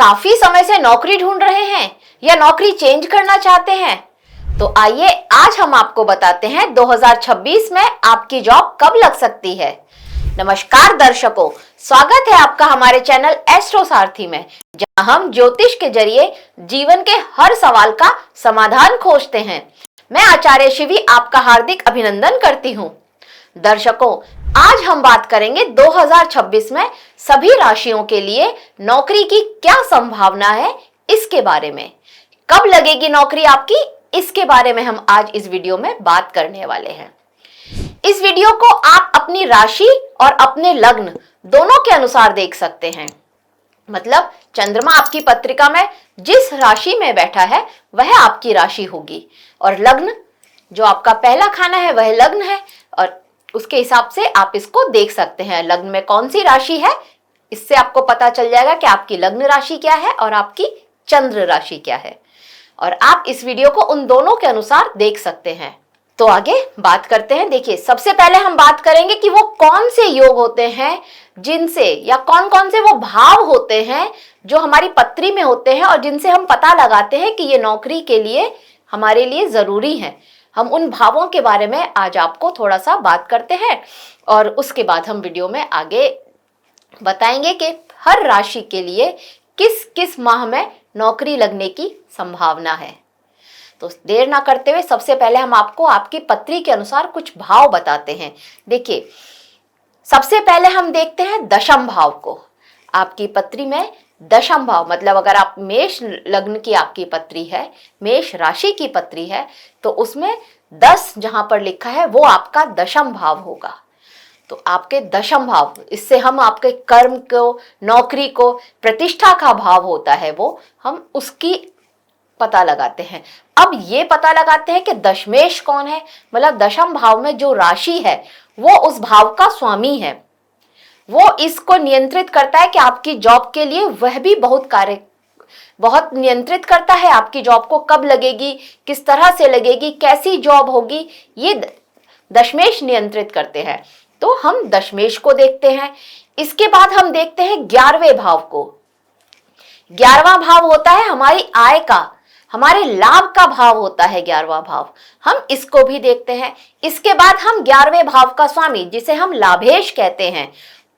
काफी समय से नौकरी ढूंढ रहे हैं या नौकरी चेंज करना चाहते हैं? तो आइए आज हम आपको बताते हैं 2026 में आपकी जॉब कब लग सकती है। नमस्कार दर्शकों, स्वागत है आपका हमारे चैनल एस्ट्रो सारथी में, जहां हम ज्योतिष के जरिए जीवन के हर सवाल का समाधान खोजते हैं। मैं आचार्य शिवी आपका हार्दिक अभिनंदन करती हूं। दर्शकों, आज हम बात करेंगे 2026 में सभी राशियों के लिए नौकरी की क्या संभावना है, इसके बारे में। कब लगेगी नौकरी आपकी, इसके बारे में हम आज इस वीडियो में बात करने वाले हैं। इस वीडियो को आप अपनी राशि और अपने लग्न दोनों के अनुसार देख सकते हैं। मतलब चंद्रमा आपकी पत्रिका में जिस राशि में बैठा है वह आपकी राशि होगी, और लग्न जो आपका पहला खाना है वह लग्न है, और उसके हिसाब से आप इसको देख सकते हैं। लग्न में कौन सी राशि है, इससे आपको पता चल जाएगा कि आपकी लग्न राशि क्या है और आपकी चंद्र राशि क्या है, और आप इस वीडियो को उन दोनों के अनुसार देख सकते हैं। तो आगे बात करते हैं। देखिए, सबसे पहले हम बात करेंगे कि वो कौन से योग होते हैं जिनसे, या कौन कौन से वो भाव होते हैं जो हमारी पत्री में होते हैं और जिनसे हम पता लगाते हैं कि ये नौकरी के लिए हमारे लिए जरूरी है। हम उन भावों के बारे में आज आपको थोड़ा सा बात करते हैं, और उसके बाद हम वीडियो में आगे बताएंगे कि हर राशि के लिए किस किस माह में नौकरी लगने की संभावना है। तो देर ना करते हुए सबसे पहले हम आपको आपकी पत्री के अनुसार कुछ भाव बताते हैं। देखिए, सबसे पहले हम देखते हैं दशम भाव को। आपकी पत्री में दशम भाव, मतलब अगर आप मेष लग्न की आपकी पत्री है, मेष राशि की पत्री है, तो उसमें 10 जहां पर लिखा है वो आपका दशम भाव होगा। तो आपके दशम भाव, इससे हम आपके कर्म को, नौकरी को, प्रतिष्ठा का भाव होता है वो, हम उसकी पता लगाते हैं। अब ये पता लगाते हैं कि दशमेश कौन है, मतलब दशम भाव में जो राशि है वो उस भाव का स्वामी है। वो इसको नियंत्रित करता है कि आपकी जॉब के लिए वह भी बहुत नियंत्रित करता है। आपकी जॉब को कब लगेगी, किस तरह से लगेगी, कैसी जॉब होगी, ये दशमेश नियंत्रित करते हैं। तो हम दशमेश को देखते हैं। इसके बाद हम देखते हैं 11वें भाव को। 11वां भाव होता है हमारी आय का, हमारे लाभ का भाव होता है 11वां भाव। हम इसको भी देखते हैं। इसके बाद हम 11वें भाव का स्वामी, जिसे हम लाभेश कहते हैं,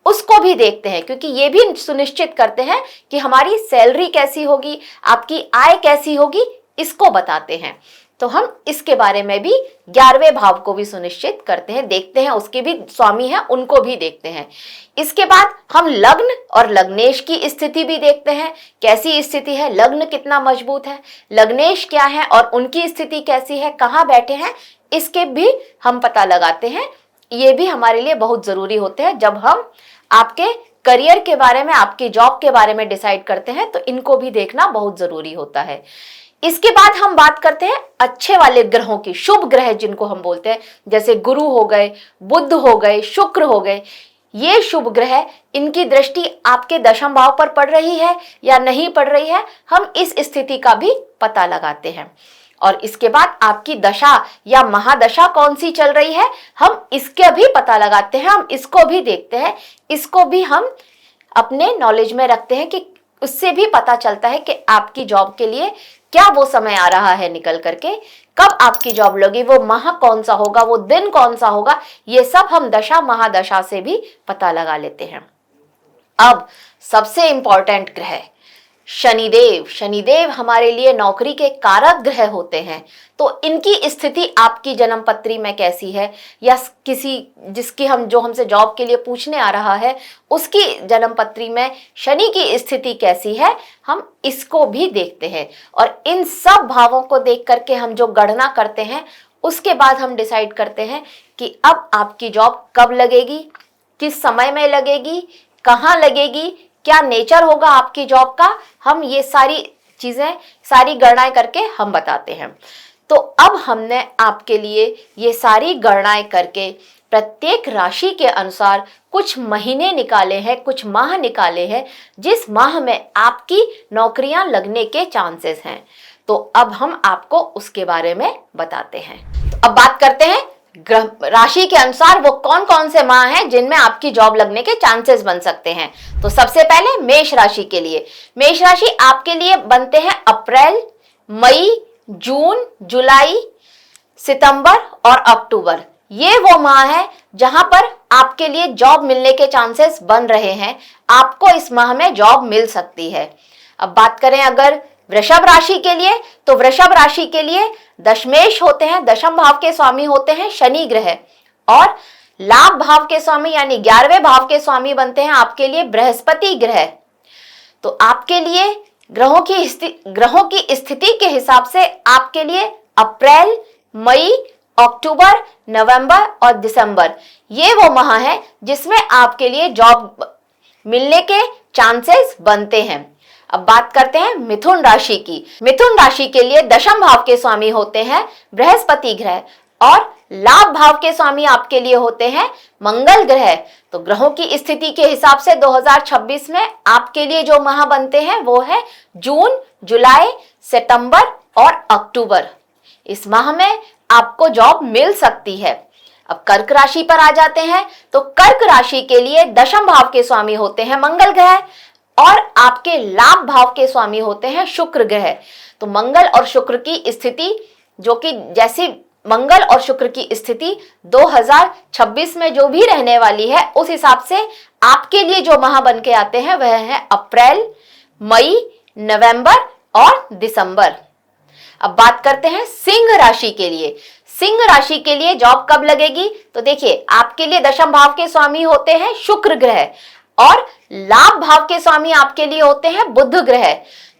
उसको भी देखते हैं, क्योंकि ये भी सुनिश्चित करते हैं कि हमारी सैलरी कैसी होगी, आपकी आय कैसी होगी, इसको बताते हैं। तो हम इसके बारे में भी 11वें भाव को भी सुनिश्चित करते हैं, देखते हैं, उसके भी स्वामी हैं उनको भी देखते हैं। इसके बाद हम लग्न और लग्नेश की स्थिति भी देखते हैं, कैसी स्थिति है, लग्न कितना मजबूत है, लग्नेश क्या है और उनकी स्थिति कैसी है, कहाँ बैठे हैं, इसके भी हम पता लगाते हैं। ये भी हमारे लिए बहुत जरूरी होते हैं जब हम आपके करियर के बारे में, आपकी जॉब के बारे में डिसाइड करते हैं, तो इनको भी देखना बहुत जरूरी होता है। इसके बाद हम बात करते हैं अच्छे वाले ग्रहों की, शुभ ग्रह जिनको हम बोलते हैं, जैसे गुरु हो गए, बुध हो गए, शुक्र हो गए। ये शुभ ग्रह, इनकी दृष्टि आपके दशम भाव पर पड़ रही है या नहीं पड़ रही है, हम इस स्थिति का भी पता लगाते हैं। और इसके बाद आपकी दशा या महादशा कौन सी चल रही है, हम इसके भी पता लगाते हैं, हम इसको भी देखते हैं। इसको भी हम अपने नॉलेज में रखते हैं कि उससे भी पता चलता है कि आपकी जॉब के लिए क्या वो समय आ रहा है निकल करके, कब आपकी जॉब लगी, वो माह कौन सा होगा, वो दिन कौन सा होगा, ये सब हम दशा महादशा से भी पता लगा लेते हैं। अब सबसे इंपॉर्टेंट ग्रह शनिदेव। शनिदेव हमारे लिए नौकरी के कारक ग्रह होते हैं। तो इनकी स्थिति आपकी जन्म पत्री में कैसी है, या किसी जिसकी जो हमसे जॉब के लिए पूछने आ रहा है उसकी जन्म पत्री में शनि की स्थिति कैसी है, हम इसको भी देखते हैं। और इन सब भावों को देख करके हम जो गणना करते हैं, उसके बाद हम डिसाइड करते हैं कि अब आपकी जॉब कब लगेगी, किस समय में लगेगी, कहाँ लगेगी, क्या नेचर होगा आपकी जॉब का। हम ये सारी चीजें, सारी गणनाएं करके हम बताते हैं। तो अब हमने आपके लिए ये सारी गणनाएं करके प्रत्येक राशि के अनुसार कुछ महीने निकाले हैं, कुछ माह निकाले हैं, जिस माह में आपकी नौकरियां लगने के चांसेस हैं। तो अब हम आपको उसके बारे में बताते हैं। तो अब बात करते हैं राशि के अनुसार वो कौन कौन से माह हैं जिनमें आपकी जॉब लगने के चांसेस बन सकते हैं। तो सबसे पहले मेष राशि के लिए, मेष राशि आपके लिए बनते हैं अप्रैल, मई, जून, जुलाई, सितंबर और अक्टूबर। ये वो माह है जहां पर आपके लिए जॉब मिलने के चांसेस बन रहे हैं, आपको इस माह में जॉब मिल सकती है। अब बात करें अगर वृषभ राशि के लिए, तो वृषभ राशि के लिए दशमेश होते हैं, दशम भाव के स्वामी होते हैं शनि ग्रह, और लाभ भाव के स्वामी यानी 11वें भाव के स्वामी बनते हैं आपके लिए बृहस्पति ग्रह। तो आपके लिए ग्रहों की स्थिति के हिसाब से आपके लिए अप्रैल, मई, अक्टूबर, नवंबर और दिसंबर ये वो माह है जिसमें आपके लिए जॉब मिलने के चांसेस बनते हैं। अब बात करते हैं मिथुन राशि की। मिथुन राशि के लिए दशम भाव के स्वामी होते हैं बृहस्पति ग्रह, और लाभ भाव के स्वामी आपके लिए होते हैं मंगल ग्रह। तो ग्रहों की स्थिति के हिसाब से 2026 में आपके लिए जो माह बनते हैं वो है जून, जुलाई, सितंबर और अक्टूबर। इस माह में आपको जॉब मिल सकती है। अब कर्क राशि पर आ जाते हैं, तो कर्क राशि के लिए दशम भाव के स्वामी होते हैं मंगल ग्रह, और आपके लाभ भाव के स्वामी होते हैं शुक्र ग्रह। तो मंगल और शुक्र की स्थिति जो कि जैसी मंगल और शुक्र की स्थिति 2026 में जो भी रहने वाली है, उस हिसाब से आपके लिए जो माह बन के आते हैं वह है अप्रैल, मई, नवंबर और दिसंबर। अब बात करते हैं सिंह राशि के लिए। सिंह राशि के लिए जॉब कब लगेगी, तो देखिए आपके लिए दशम भाव के स्वामी होते हैं शुक्र ग्रह, और लाभ भाव के स्वामी आपके लिए होते हैं बुध ग्रह।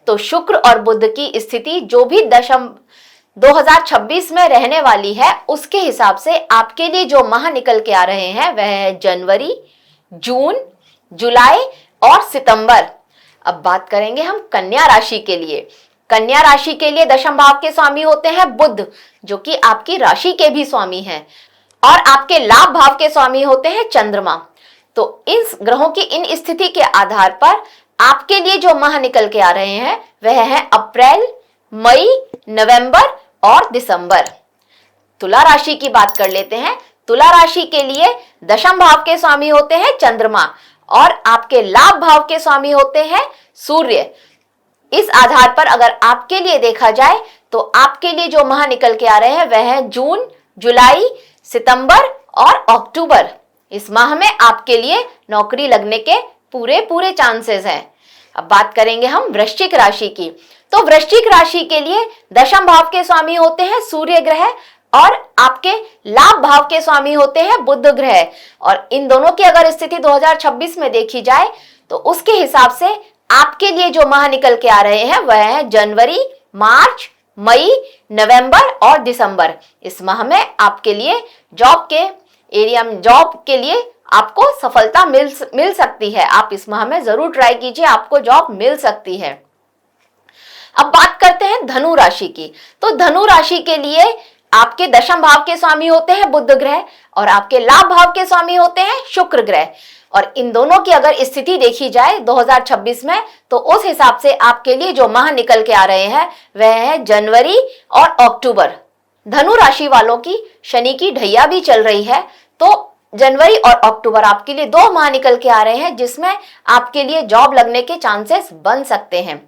तो शुक्र और बुध की स्थिति जो भी 2026 में रहने वाली है, उसके हिसाब से आपके लिए जो माह निकल के आ रहे हैं वह है जनवरी, जून, जुलाई और सितंबर। अब बात करेंगे हम कन्या राशि के लिए। कन्या राशि के लिए दशम भाव के स्वामी होते हैं बुध, जो कि आपकी राशि के भी स्वामी हैं, और आपके लाभ भाव के स्वामी होते हैं चंद्रमा। तो इन ग्रहों की इन स्थिति के आधार पर आपके लिए जो माह निकल के आ रहे हैं वह है अप्रैल, मई, नवंबर और दिसंबर। तुला राशि की बात कर लेते हैं। तुला राशि के लिए दशम भाव के स्वामी होते हैं चंद्रमा, और आपके लाभ भाव के स्वामी होते हैं सूर्य। इस आधार पर अगर आपके लिए देखा जाए तो आपके लिए जो माह निकल के आ रहे हैं वह है जून, जुलाई, सितंबर और अक्टूबर। इस माह में आपके लिए नौकरी लगने के पूरे चांसेस हैं। अब बात करेंगे हम वृश्चिक राशि की। तो वृश्चिक राशि के लिए दशम भाव के स्वामी होते हैं सूर्य ग्रह, और आपके लाभ भाव के स्वामी होते हैं बुध ग्रह। और इन दोनों की अगर स्थिति 2026 में देखी जाए तो उसके हिसाब से आपके लिए जो माह निकल के आ रहे हैं वह है जनवरी, मार्च, मई, नवंबर और दिसंबर। इस माह में आपके लिए जॉब के एरिया में जॉब के लिए आपको सफलता मिल सकती है। आप इस माह में जरूर ट्राई कीजिए, आपको जॉब मिल सकती है। अब बात करते हैं धनु राशि की। तो धनु राशि के लिए आपके दशम भाव के स्वामी होते हैं बुध ग्रह, और आपके लाभ भाव के स्वामी होते हैं शुक्र ग्रह। और इन दोनों की अगर स्थिति देखी जाए 2026 में, तो उस हिसाब से आपके लिए जो माह निकल के आ रहे हैं वह है जनवरी और अक्टूबर। धनु राशि वालों की शनि की ढैया भी चल रही है, तो जनवरी और अक्टूबर आपके लिए 2 माह निकल के आ रहे हैं जिसमें आपके लिए जॉब लगने के चांसेस बन सकते हैं।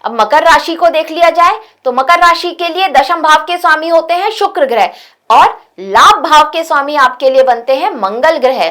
अब मकर राशि को देख लिया जाए, तो मकर राशि के लिए दशम भाव के स्वामी होते हैं शुक्र ग्रह, और लाभ भाव के स्वामी आपके लिए बनते हैं मंगल ग्रह।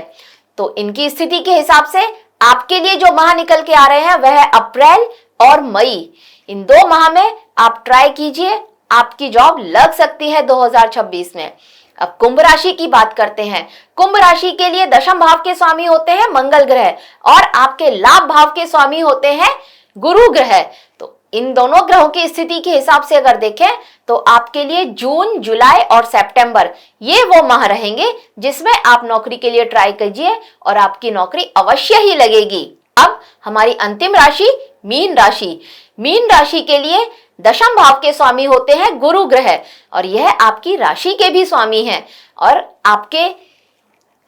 तो इनकी स्थिति के हिसाब से आपके लिए जो माह निकल के आ रहे हैं वह है अप्रैल और मई। इन 2 माह में आप ट्राई कीजिए, आपकी जॉब लग सकती है 2026 में। अब कुंभ राशि की बात करते हैं। कुंभ राशि के लिए दशम भाव के स्वामी होते हैं मंगल ग्रह, और आपके लाभ भाव के स्वामी होते हैं गुरु ग्रह। तो इन दोनों ग्रहों की स्थिति के हिसाब से अगर देखें तो आपके लिए जून, जुलाई और सितंबर ये वो माह रहेंगे जिसमें आप नौकरी के लिए ट्राई कीजिए, और आपकी नौकरी अवश्य ही लगेगी। अब हमारी अंतिम राशि मीन राशि। मीन राशि के लिए दशम भाव के स्वामी होते हैं गुरु ग्रह, और यह आपकी राशि के भी स्वामी हैं, और आपके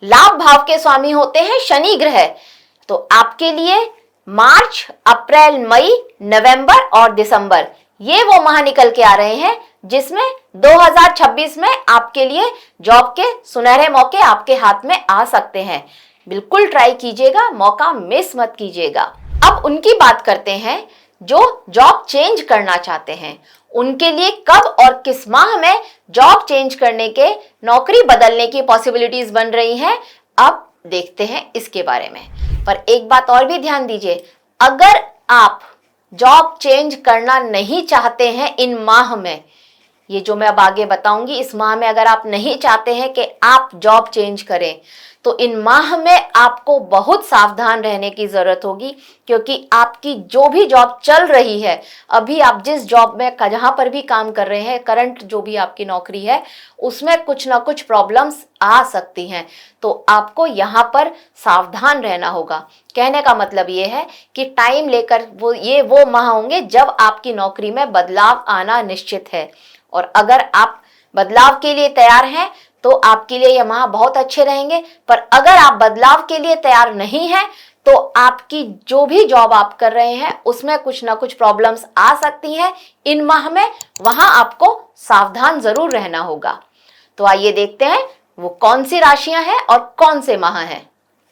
लाभ भाव के स्वामी होते हैं शनि ग्रह। तो आपके लिए मार्च, अप्रैल, मई, नवंबर और दिसंबर ये वो माह निकल के आ रहे हैं जिसमें 2026 में आपके लिए जॉब के सुनहरे मौके आपके हाथ में आ सकते हैं। बिल्कुल ट्राई कीजिएगा, मौका मिस मत कीजिएगा। अब उनकी बात करते हैं जो जॉब चेंज करना चाहते हैं। उनके लिए कब और किस माह में जॉब चेंज करने के, नौकरी बदलने की पॉसिबिलिटीज बन रही हैं, अब देखते हैं इसके बारे में। पर एक बात और भी ध्यान दीजिए, अगर आप जॉब चेंज करना नहीं चाहते हैं इन माह में, ये जो मैं अब आगे बताऊंगी, इस माह में अगर आप नहीं चाहते हैं कि आप जॉब चेंज करें, तो इन माह में आपको बहुत सावधान रहने की जरूरत होगी, क्योंकि आपकी जो भी जॉब चल रही है, अभी आप जिस जॉब में जहां पर भी काम कर रहे हैं, करंट जो भी आपकी नौकरी है, उसमें कुछ ना कुछ प्रॉब्लम्स आ सकती हैं। तो आपको यहाँ पर सावधान रहना होगा। कहने का मतलब ये है कि टाइम लेकर वो माह होंगे जब आपकी नौकरी में बदलाव आना निश्चित है। और अगर आप बदलाव के लिए तैयार हैं तो आपके लिए यह माह बहुत अच्छे रहेंगे। पर अगर आप बदलाव के लिए तैयार नहीं हैं तो आपकी जो भी जॉब आप कर रहे हैं उसमें कुछ ना कुछ प्रॉब्लम्स आ सकती हैं इन माह में, वहां आपको सावधान जरूर रहना होगा। तो आइए देखते हैं वो कौन सी राशियां हैं और कौन से माह हैं।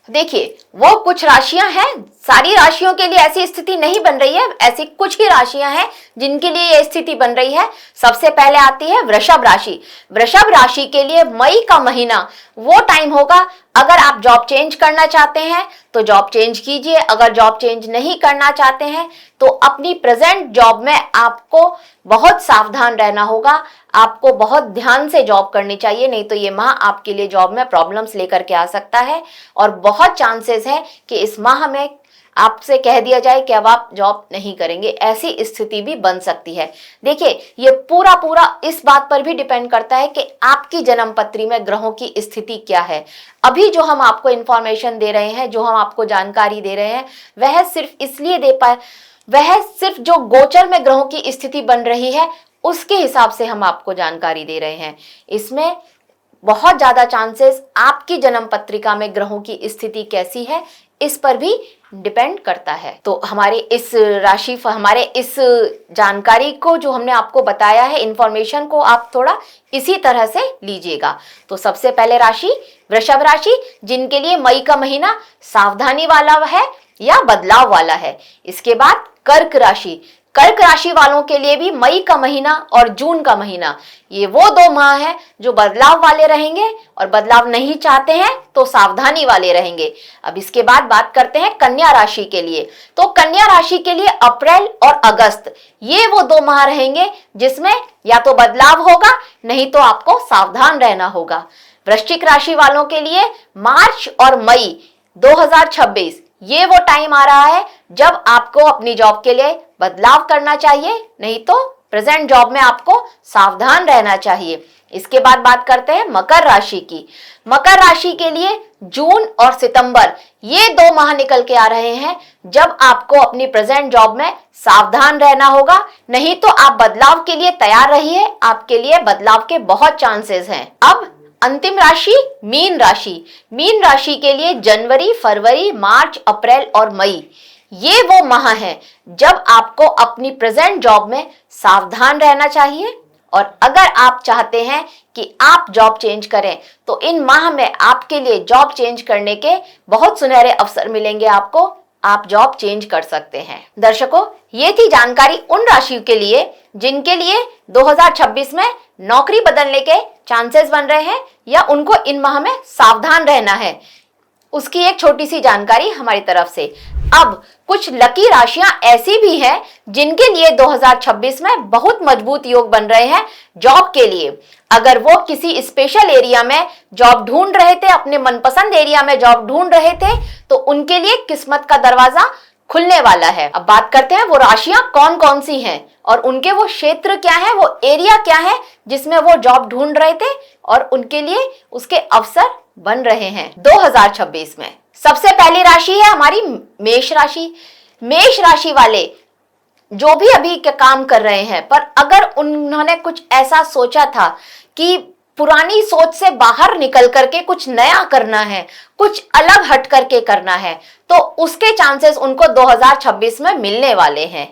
देखिए, वो कुछ राशियां हैं, सारी राशियों के लिए ऐसी स्थिति नहीं बन रही है, ऐसी कुछ ही राशियां हैं जिनके लिए यह स्थिति बन रही है। सबसे पहले आती है वृषभ राशि। वृषभ राशि के लिए मई का महीना वो टाइम होगा, अगर आप जॉब चेंज करना चाहते हैं तो जॉब चेंज कीजिए, अगर जॉब चेंज नहीं करना चाहते हैं तो अपनी प्रेजेंट जॉब में आपको बहुत सावधान रहना होगा, आपको बहुत ध्यान से जॉब करनी चाहिए, नहीं तो ये माह आपके लिए जॉब में प्रॉब्लम्स लेकर के आ सकता है। और बहुत चांसेस है कि इस माह में आपसे कह दिया जाए कि अब आप जॉब नहीं करेंगे, ऐसी स्थिति भी बन सकती है। देखिए, ये पूरा इस बात पर भी डिपेंड करता है कि आपकी जन्म पत्री में ग्रहों की स्थिति क्या है। अभी जो हम आपको इंफॉर्मेशन दे रहे हैं, जो हम आपको जानकारी दे रहे हैं, वह सिर्फ जो गोचर में ग्रहों की स्थिति बन रही है उसके हिसाब से हम आपको जानकारी दे रहे हैं। इसमें बहुत ज्यादा चांसेस आपकी जन्म पत्रिका में ग्रहों की स्थिति कैसी है इस पर भी डिपेंड करता है। तो हमारे इस जानकारी को जो हमने आपको बताया है, इंफॉर्मेशन को आप थोड़ा इसी तरह से लीजिएगा। तो सबसे पहले राशि वृषभ राशि, जिनके लिए मई का महीना सावधानी वाला है या बदलाव वाला है। इसके बाद कर्क राशि। कर्क राशि वालों के लिए भी मई का महीना और जून का महीना, ये वो 2 माह है जो बदलाव वाले रहेंगे, और बदलाव नहीं चाहते हैं तो सावधानी वाले रहेंगे। अब इसके बाद बात करते हैं कन्या राशि के लिए। तो कन्या राशि के लिए अप्रैल और अगस्त, ये वो 2 माह रहेंगे जिसमें या तो बदलाव होगा, नहीं तो आपको सावधान रहना होगा। वृश्चिक राशि वालों के लिए मार्च और मई 2026, ये वो टाइम आ रहा है जब आपको अपनी जॉब के लिए बदलाव करना चाहिए, नहीं तो प्रेजेंट जॉब में आपको सावधान रहना चाहिए। इसके बाद बात करते हैं मकर राशि की। मकर राशि के लिए जून और सितंबर, ये 2 माह निकल के आ रहे हैं जब आपको अपनी प्रेजेंट जॉब में सावधान रहना होगा, नहीं तो आप बदलाव के लिए तैयार रहिए, आपके लिए बदलाव के बहुत चांसेस हैं। अब अंतिम राशि मीन राशि। मीन राशि के लिए जनवरी, फरवरी, मार्च, अप्रैल और मई, ये वो माह हैं जब आपको अपनी प्रेजेंट जॉब में सावधान रहना चाहिए। और अगर आप चाहते हैं कि आप जॉब चेंज करें तो इन माह में आपके लिए जॉब चेंज करने के बहुत सुनहरे अवसर मिलेंगे आपको, आप जॉब चेंज कर सकते हैं। दर्शकों, ये थी जानकारी उन राशियों के लिए जिनके लिए 2026 में नौकरी बदलने के चांसेस बन रहे हैं या उनको इन माह में सावधान रहना है, उसकी एक छोटी सी जानकारी हमारी तरफ से। अब कुछ लकी राशियां ऐसी भी हैं जिनके लिए 2026 में बहुत मजबूत योग बन रहे हैं जॉब के लिए। अगर वो किसी स्पेशल एरिया में जॉब ढूंढ रहे थे, अपने मनपसंद एरिया में जॉब ढूंढ रहे थे, तो उनके लिए किस्मत का दरवाजा खुलने वाला है। अब बात करते हैं वो राशियां कौन कौन सी हैं और उनके वो क्षेत्र क्या है, वो एरिया क्या है जिसमें वो जॉब ढूंढ रहे थे और उनके लिए उसके अवसर बन रहे हैं 2026 में। सबसे पहली राशि है हमारी मेष राशि। मेष राशि वाले जो भी अभी के काम कर रहे हैं, पर अगर उन्होंने कुछ ऐसा सोचा था कि पुरानी सोच से बाहर निकल करके कुछ नया करना है, कुछ अलग हट करके करना है, तो उसके चांसेस उनको 2026 में मिलने वाले हैं।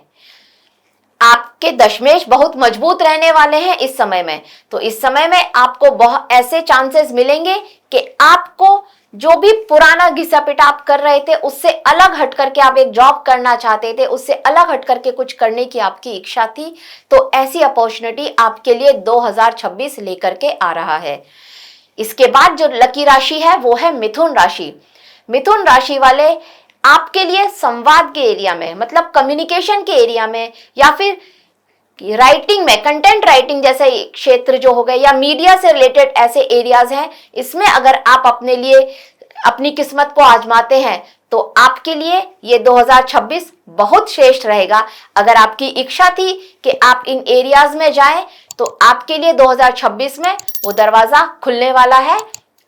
आपके दशमेश बहुत मजबूत रहने वाले हैं इस समय में। तो इस समय में आपको बहुत ऐसे चांसेस मिलेंगे कि आपको जो भी पुराना घिसा पिटा आप कर रहे थे उससे अलग हट करके आप एक जॉब करना चाहते थे, उससे अलग हट करके कुछ करने की आपकी इच्छा थी, तो ऐसी अपॉर्चुनिटी आपके लिए 2026 लेकर के आ रहा है। इसके बाद जो लकी राशि है वो है मिथुन राशि। मिथुन राशि वाले आपके लिए संवाद के एरिया में, मतलब कम्युनिकेशन के एरिया में, या फिर राइटिंग में, कंटेंट राइटिंग जैसे क्षेत्र जो हो गए, या मीडिया से रिलेटेड ऐसे एरियाज हैं, इसमें अगर आप अपने लिए अपनी किस्मत को आजमाते हैं तो आपके लिए ये 2026 बहुत श्रेष्ठ रहेगा। अगर आपकी इच्छा थी कि आप इन एरियाज में जाएं तो आपके लिए 2026 में वो दरवाजा खुलने वाला है,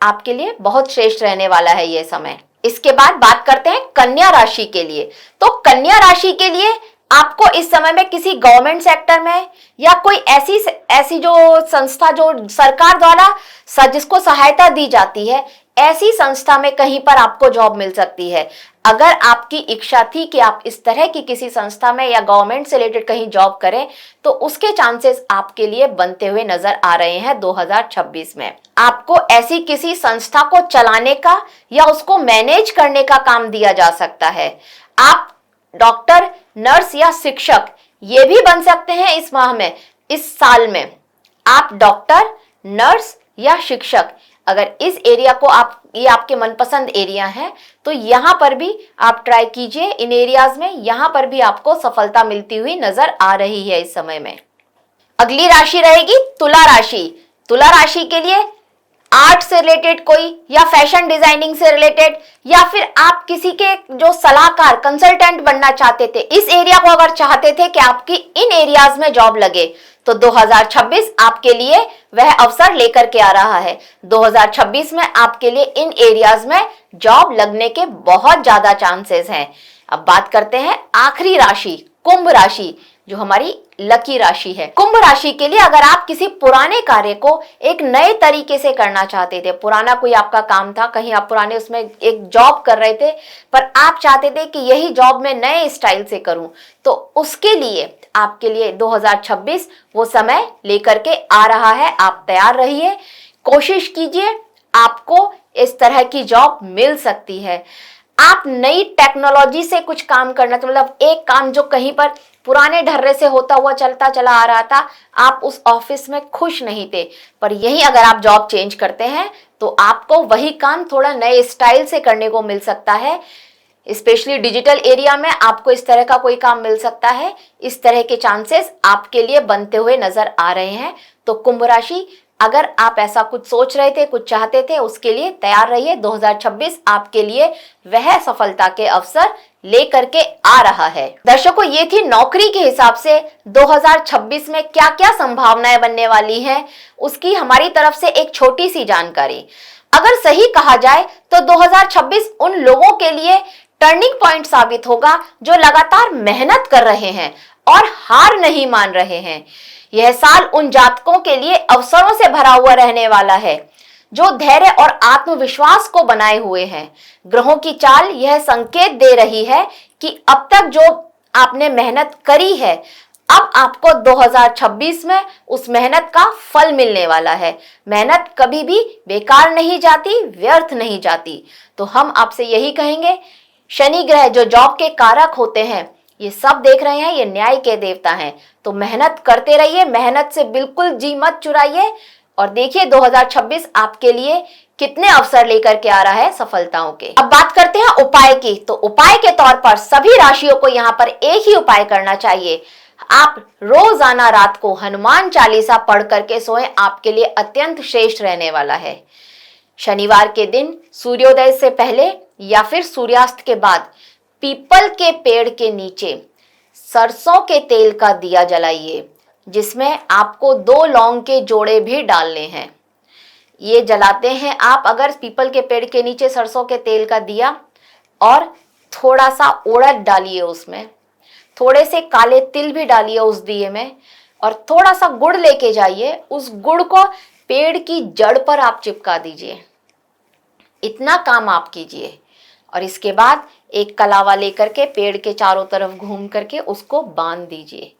आपके लिए बहुत श्रेष्ठ रहने वाला है ये समय। इसके बाद बात करते हैं कन्या राशि के लिए। तो कन्या राशि के लिए आपको इस समय में किसी गवर्नमेंट सेक्टर में या कोई ऐसी जो संस्था जो सरकार द्वारा जिसको सहायता दी जाती है, ऐसी संस्था में कहीं पर आपको जॉब मिल सकती है। अगर आपकी इच्छा थी कि आप इस तरह की किसी संस्था में या गवर्नमेंट से रिलेटेड कहीं जॉब करें तो उसके चांसेस आपके लिए बनते हुए नजर आ रहे हैं 2026 में। आपको ऐसी किसी संस्था को चलाने का या उसको मैनेज करने का काम दिया जा सकता है। आप डॉक्टर, नर्स या शिक्षक ये भी बन सकते हैं इस माह में, इस साल में। आप डॉक्टर, नर्स या शिक्षक, अगर इस एरिया को ये आपके मनपसंद एरिया है तो यहां पर भी आप ट्राई कीजिए। इन एरियाज में यहां पर भी आपको सफलता मिलती हुई नजर आ रही है इस समय में। अगली राशि रहेगी तुला राशि। तुला राशि के लिए आर्ट से रिलेटेड कोई, या फैशन डिजाइनिंग से रिलेटेड, या फिर आप किसी के जो सलाहकार, कंसल्टेंट बनना चाहते थे, इस एरिया को अगर चाहते थे कि आपकी इन एरियाज में जॉब लगे तो 2026 आपके लिए वह अवसर लेकर के आ रहा है। 2026 में आपके लिए इन एरियाज में जॉब लगने के बहुत ज्यादा चांसेस हैं। अब बात करते हैं आखिरी राशि, कुंभ राशि, जो हमारी लकी राशि है। कुंभ राशि के लिए अगर आप किसी पुराने कार्य को एक नए तरीके से करना चाहते थे, पुराना कोई आपका काम था, कहीं आप पुराने उसमें एक जॉब कर रहे थे पर आप चाहते थे कि यही जॉब मैं नए स्टाइल से करूं, तो उसके लिए आपके लिए 2026 वो समय लेकर के आ रहा है। आप तैयार रहिए, कोशिश कीजिए, आपको इस तरह की जॉब मिल सकती है। आप नई टेक्नोलॉजी से कुछ काम करना, तो मतलब एक काम जो कहीं पर पुराने ढर्रे से होता हुआ चलता चला आ रहा था, आप उस ऑफिस में खुश नहीं थे, पर यही अगर आप जॉब चेंज करते हैं तो आपको वही काम थोड़ा नए स्टाइल से करने को मिल सकता है। स्पेशली डिजिटल एरिया में आपको इस तरह का कोई काम मिल सकता है। इस तरह के चांसेस आपके लिए बनते हुए नजर आ रहे हैं। तो कुंभ राशि, अगर आप ऐसा कुछ सोच रहे थे, कुछ चाहते थे, उसके लिए तैयार रहिए। 2026 आपके लिए वह सफलता के अवसर लेकर के आ रहा है। दर्शकों, ये थी नौकरी के हिसाब से 2026 में क्या क्या संभावनाएं बनने वाली हैं, उसकी हमारी तरफ से एक छोटी सी जानकारी। अगर सही कहा जाए तो 2026 उन लोगों के लिए टर्निंग पॉइंट साबित होगा जो लगातार मेहनत कर रहे हैं और हार नहीं मान रहे हैं। यह साल उन जातकों के लिए अवसरों से भरा हुआ रहने वाला है जो धैर्य और आत्मविश्वास को बनाए हुए हैं। ग्रहों की चाल यह संकेत दे रही है कि अब तक जो आपने मेहनत करी है, अब आपको 2026 में उस मेहनत का फल मिलने वाला है। मेहनत कभी भी बेकार नहीं जाती, व्यर्थ नहीं जाती। तो हम आपसे यही कहेंगे, शनि ग्रह जो जॉब के कारक होते हैं, ये सब देख रहे हैं, ये न्याय के देवता हैं। तो मेहनत करते रहिए, मेहनत से बिल्कुल जी मत चुराइए, और देखिए 2026 आपके लिए कितने अवसर लेकर के आ रहा है सफलताओं के। अब बात करते हैं उपाय की। तो उपाय के तौर पर सभी राशियों को यहाँ पर एक ही उपाय करना चाहिए। आप रोजाना रात को हनुमान चालीसा पढ़ करके सोएं, आपके लिए अत्यंत श्रेष्ठ रहने वाला है। शनिवार के दिन सूर्योदय से पहले या फिर सूर्यास्त के बाद पीपल के पेड़ के नीचे सरसों के तेल का दिया जलाइए, जिसमें आपको 2 लौंग के जोड़े भी डालने हैं। ये जलाते हैं आप अगर पीपल के पेड़ के नीचे सरसों के तेल का दिया, और थोड़ा सा उड़द डालिए, उसमें थोड़े से काले तिल भी डालिए उस दिए में, और थोड़ा सा गुड़ लेके जाइए, उस गुड़ को पेड़ की जड़ पर आप चिपका दीजिए। इतना काम आप कीजिए, और इसके बाद एक कलावा लेकर के पेड़ के चारों तरफ घूम करके उसको बांध दीजिए।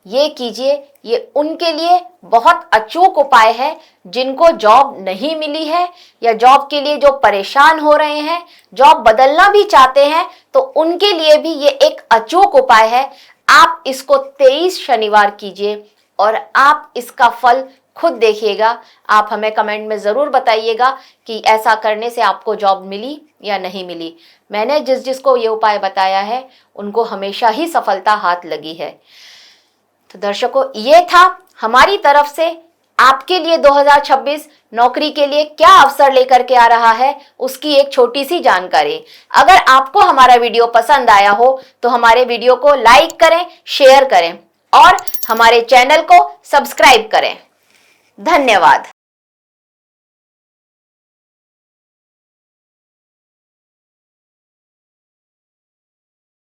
ये कीजिए। ये उनके लिए बहुत अचूक उपाय है जिनको जॉब नहीं मिली है या जॉब के लिए जो परेशान हो रहे हैं, जॉब बदलना भी चाहते हैं, तो उनके लिए भी ये एक अचूक उपाय है। आप इसको 23 शनिवार कीजिए और आप इसका फल खुद देखिएगा। आप हमें कमेंट में ज़रूर बताइएगा कि ऐसा करने से आपको जॉब मिली या नहीं मिली। मैंने जिसको ये उपाय बताया है उनको हमेशा ही सफलता हाथ लगी है। तो दर्शकों, ये था हमारी तरफ से आपके लिए 2026 नौकरी के लिए क्या अवसर लेकर के आ रहा है उसकी एक छोटी सी जानकारी। अगर आपको हमारा वीडियो पसंद आया हो तो हमारे वीडियो को लाइक करें, शेयर करें और हमारे चैनल को सब्सक्राइब करें। धन्यवाद।